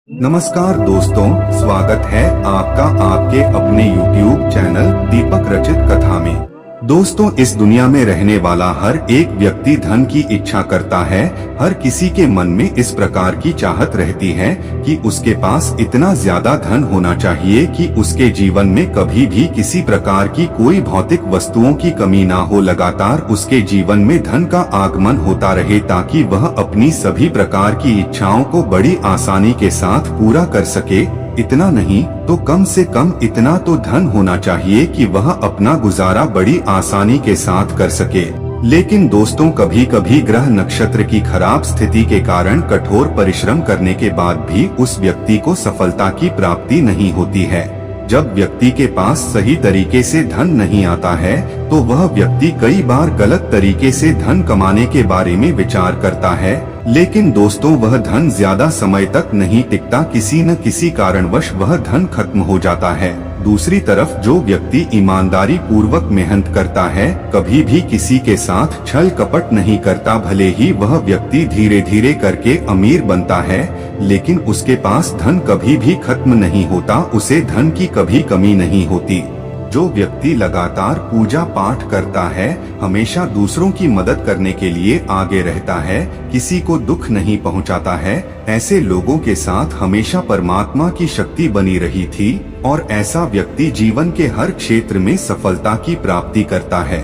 नमस्कार दोस्तों, स्वागत है आपका आपके अपने YouTube चैनल दीपक रचित कथा में। दोस्तों, इस दुनिया में रहने वाला हर एक व्यक्ति धन की इच्छा करता है। हर किसी के मन में इस प्रकार की चाहत रहती है कि उसके पास इतना ज्यादा धन होना चाहिए कि उसके जीवन में कभी भी किसी प्रकार की कोई भौतिक वस्तुओं की कमी ना हो। लगातार उसके जीवन में धन का आगमन होता रहे ताकि वह अपनी सभी प्रकार की इच्छाओं को बड़ी आसानी के साथ पूरा कर सके। इतना नहीं तो कम से कम इतना तो धन होना चाहिए कि वह अपना गुजारा बड़ी आसानी के साथ कर सके। लेकिन दोस्तों, कभी कभी ग्रह नक्षत्र की खराब स्थिति के कारण कठोर परिश्रम करने के बाद भी उस व्यक्ति को सफलता की प्राप्ति नहीं होती है। जब व्यक्ति के पास सही तरीके से धन नहीं आता है तो वह व्यक्ति कई बार गलत तरीके से धन कमाने के बारे में विचार करता है। लेकिन दोस्तों, वह धन ज्यादा समय तक नहीं टिकता, किसी न किसी कारणवश वह धन खत्म हो जाता है। दूसरी तरफ जो व्यक्ति ईमानदारी पूर्वक मेहनत करता है, कभी भी किसी के साथ छल कपट नहीं करता, भले ही वह व्यक्ति धीरे धीरे करके अमीर बनता है, लेकिन उसके पास धन कभी भी खत्म नहीं होता, उसे धन की कभी कमी नहीं होती। जो व्यक्ति लगातार पूजा पाठ करता है, हमेशा दूसरों की मदद करने के लिए आगे रहता है, किसी को दुख नहीं पहुंचाता है, ऐसे लोगों के साथ हमेशा परमात्मा की शक्ति बनी रही थी और ऐसा व्यक्ति जीवन के हर क्षेत्र में सफलता की प्राप्ति करता है।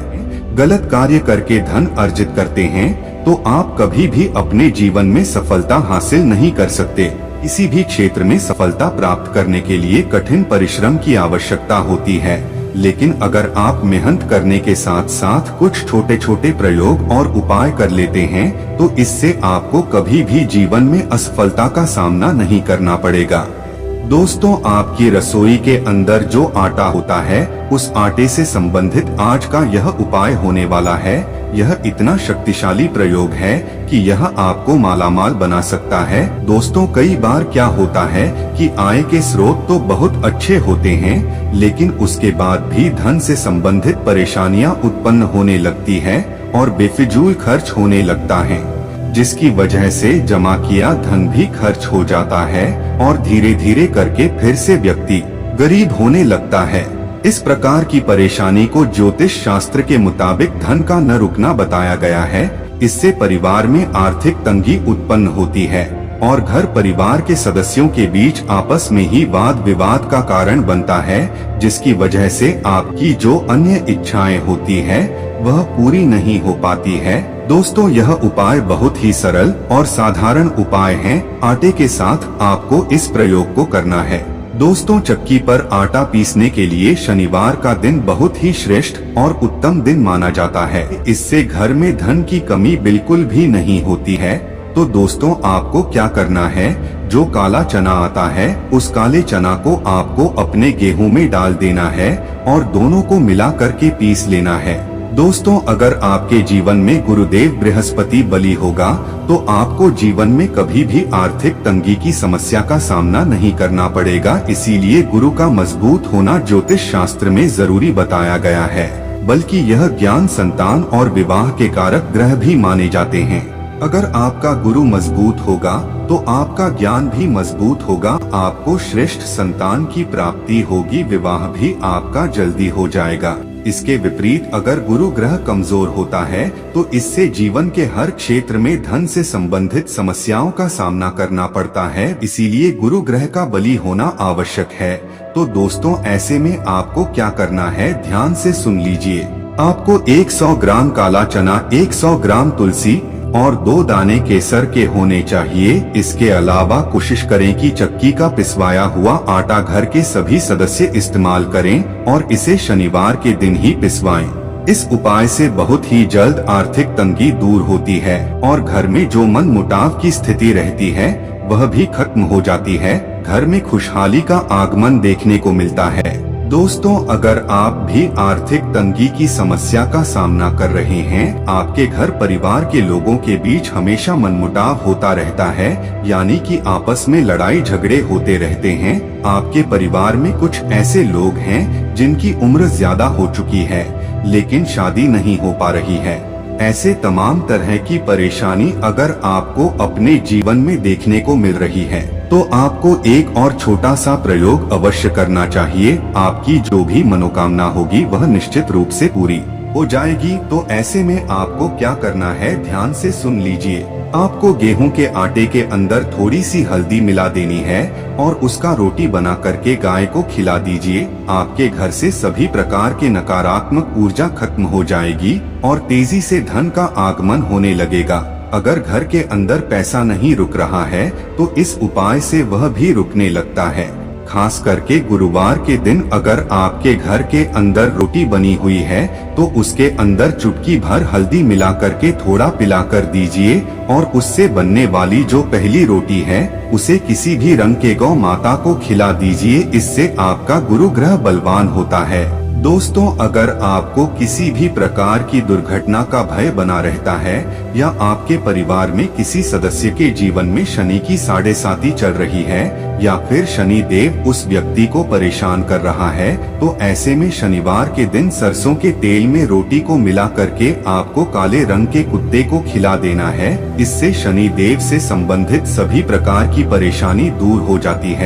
गलत कार्य करके धन अर्जित करते हैं तो आप कभी भी अपने जीवन में सफलता हासिल नहीं कर सकते। किसी भी क्षेत्र में सफलता प्राप्त करने के लिए कठिन परिश्रम की आवश्यकता होती है, लेकिन अगर आप मेहनत करने के साथ साथ कुछ छोटे छोटे प्रयोग और उपाय कर लेते हैं तो इससे आपको कभी भी जीवन में असफलता का सामना नहीं करना पड़ेगा। दोस्तों, आपकी रसोई के अंदर जो आटा होता है, उस आटे से संबंधित आज का यह उपाय होने वाला है। यह इतना शक्तिशाली प्रयोग है कि यह आपको मालामाल बना सकता है। दोस्तों, कई बार क्या होता है कि आय के स्रोत तो बहुत अच्छे होते हैं, लेकिन उसके बाद भी धन से संबंधित परेशानियां उत्पन्न होने लगती है और बेफिजूल खर्च होने लगता है, जिसकी वजह से जमा किया धन भी खर्च हो जाता है और धीरे धीरे करके फिर से व्यक्ति गरीब होने लगता है। इस प्रकार की परेशानी को ज्योतिष शास्त्र के मुताबिक धन का न रुकना बताया गया है। इससे परिवार में आर्थिक तंगी उत्पन्न होती है और घर परिवार के सदस्यों के बीच आपस में ही वाद विवाद का कारण बनता है, जिसकी वजह से आपकी जो अन्य इच्छाएं होती है वह पूरी नहीं हो पाती है। दोस्तों, यह उपाय बहुत ही सरल और साधारण उपाय है। आटे के साथ आपको इस प्रयोग को करना है। दोस्तों, चक्की पर आटा पीसने के लिए शनिवार का दिन बहुत ही श्रेष्ठ और उत्तम दिन माना जाता है। इससे घर में धन की कमी बिल्कुल भी नहीं होती है। तो दोस्तों, आपको क्या करना है, जो काला चना आता है उस काले चना को आपको अपने गेहूं में डाल देना है और दोनों को मिला करके पीस लेना है। दोस्तों, अगर आपके जीवन में गुरुदेव बृहस्पति बली होगा तो आपको जीवन में कभी भी आर्थिक तंगी की समस्या का सामना नहीं करना पड़ेगा। इसीलिए गुरु का मजबूत होना ज्योतिष शास्त्र में जरूरी बताया गया है। बल्कि यह ज्ञान, संतान और विवाह के कारक ग्रह भी माने जाते हैं। अगर आपका गुरु मजबूत होगा तो आपका ज्ञान भी मजबूत होगा, आपको श्रेष्ठ संतान की प्राप्ति होगी, विवाह भी आपका जल्दी हो जाएगा। इसके विपरीत अगर गुरु ग्रह कमजोर होता है तो इससे जीवन के हर क्षेत्र में धन से संबंधित समस्याओं का सामना करना पड़ता है। इसीलिए गुरु ग्रह का बली होना आवश्यक है। तो दोस्तों, ऐसे में आपको क्या करना है, ध्यान से सुन लीजिए। आपको 100 ग्राम काला चना, 100 ग्राम तुलसी और 2 दाने केसर के होने चाहिए। इसके अलावा कोशिश करें कि चक्की का पिसवाया हुआ आटा घर के सभी सदस्य इस्तेमाल करें और इसे शनिवार के दिन ही पिसवाएं। इस उपाय से बहुत ही जल्द आर्थिक तंगी दूर होती है और घर में जो मन मुटाव की स्थिति रहती है वह भी खत्म हो जाती है। घर में खुशहाली का आगमन देखने को मिलता है। दोस्तों, अगर आप भी आर्थिक तंगी की समस्या का सामना कर रहे हैं, आपके घर परिवार के लोगों के बीच हमेशा मनमुटाव होता रहता है, यानी कि आपस में लड़ाई झगड़े होते रहते हैं, आपके परिवार में कुछ ऐसे लोग हैं जिनकी उम्र ज्यादा हो चुकी है लेकिन शादी नहीं हो पा रही है, ऐसे तमाम तरह की परेशानी अगर आपको अपने जीवन में देखने को मिल रही है तो आपको एक और छोटा सा प्रयोग अवश्य करना चाहिए। आपकी जो भी मनोकामना होगी वह निश्चित रूप से पूरी हो जाएगी। तो ऐसे में आपको क्या करना है, ध्यान से सुन लीजिए। आपको गेहूं के आटे के अंदर थोड़ी सी हल्दी मिला देनी है और उसका रोटी बना करके गाय को खिला दीजिए। आपके घर से सभी प्रकार के नकारात्मक ऊर्जा खत्म हो जाएगी और तेजी से धन का आगमन होने लगेगा। अगर घर के अंदर पैसा नहीं रुक रहा है तो इस उपाय से वह भी रुकने लगता है। खास करके गुरुवार के दिन अगर आपके घर के अंदर रोटी बनी हुई है तो उसके अंदर चुटकी भर हल्दी मिला करके थोड़ा पिला कर दीजिए और उससे बनने वाली जो पहली रोटी है उसे किसी भी रंग के गौ माता को खिला दीजिए। इससे आपका गुरु ग्रह बलवान होता है। दोस्तों, अगर आपको किसी भी प्रकार की दुर्घटना का भय बना रहता है या आपके परिवार में किसी सदस्य के जीवन में शनि की 7.5 चल रही है या फिर शनि देव उस व्यक्ति को परेशान कर रहा है, तो ऐसे में शनिवार के दिन सरसों के तेल में रोटी को मिला करके आपको काले रंग के कुत्ते को खिला देना है। इससे शनि देव से संबंधित सभी प्रकार की परेशानी दूर हो जाती है।